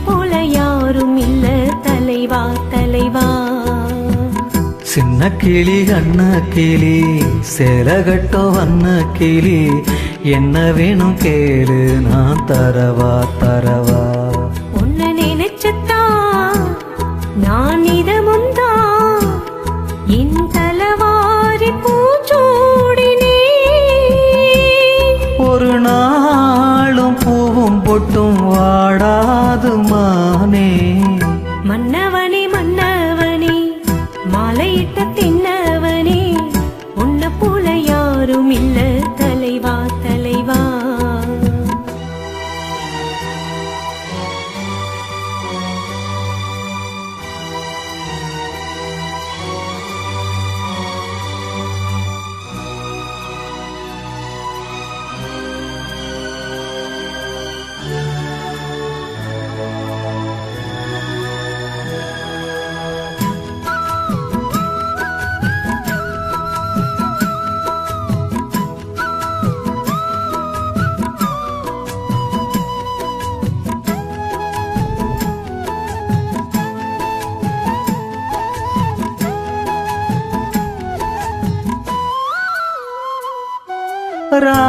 போல யாரும் இல்ல தலைவா தலைவா. சின்ன கிளி அண்ண கிளி சேலகட்டோ வண்ண கிளி என்ன வேணும் கேளு நான் தரவா தரவா. உன்னை நினைச்சத்தான் நான் இதமுந்தா என் தலவாரி பூச்சூடினே. ஒரு நாளும் பூவும் பொட்டும் வாடாது மானே. மன்னவனே மன்னவனே மாலையிட்ட தின்னவனே உன்னை போல யாரும் இல்ல தலைவா தலைவா.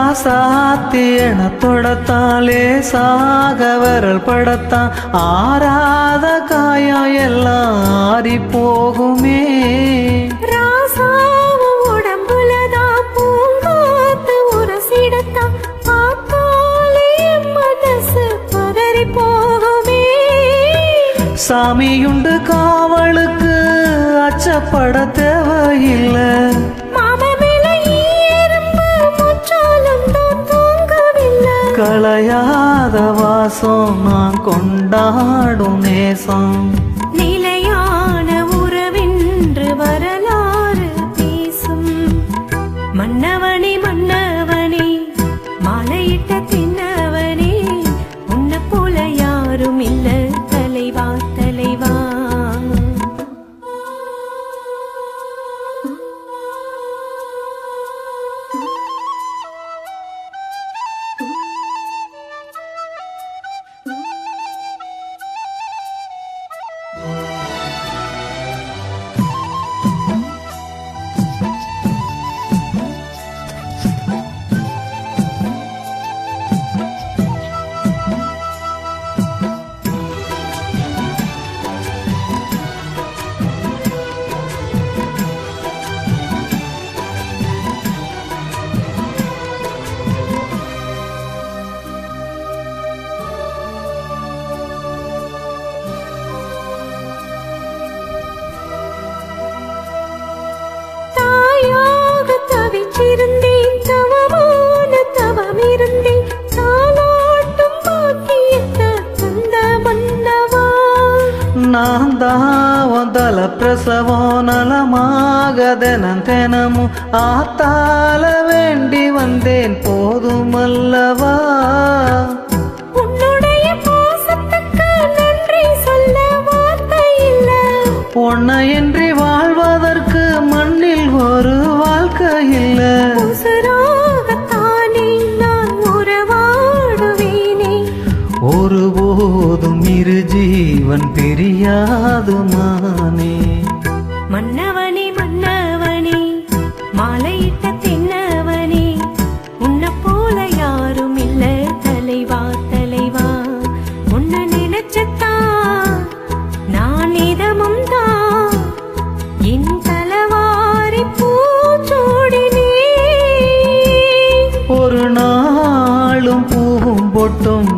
ராசாத்தியன தொடத்தாலே சாக வரல் படத்தான் ஆறாத காயம் எல்லாம் ஆறி போகுமே. ராசாவும் உடம்புலதான் பூங்காத்து உரசிடத்தான் பார்த்தாலே மனசு பதறி போகுமே. சாமியுண்டு காவலுக்கு அச்சப்பட தேவையில்லை. களையாத வாசம் நான் கொண்டாடும் நேசம். நிலையான உறவென்று வரலாறு பேசும். மன்னவனே மன்னவனே மாலையிட்ட தின்னவனே உன்னை போல யாரும் இல்ல தலைவா தலைவா. தவிச்சிருந்தேன் தவமான தவமிருந்தேன் தாலாட்டும் பாக்கியத்தை தந்த மன்னவா. நான் தான் தல பிரசவம் நலமாக தினம் தினமும் ஆத்தால வேண்டி வந்தேன் போதுமல்லவா. உன்னுடைய பாசத்துக்கு நன்றி சொல்ல வார்த்தை இல்ல. உன்னையின்றி வாழ்வதற்கு மண்ணில் ஒரு வாழ்க்கை இல்ல. உசுராகத்தானே நான் உறவாடுவேனே. ஒருபோதும் இரு ஜீவன் பிரியாது மானே. மன்னவனே மன்னவனே மாலையிட்ட தின்னவனே உன்னை போல யாரும் இல்ல தலைவா தலைவா. உன்னை நினைச்சத்தான் நான் இதமும் தான் என் தலவாரி பூச்சூடினே. ஒரு நாளும் பூவும் பொட்டும்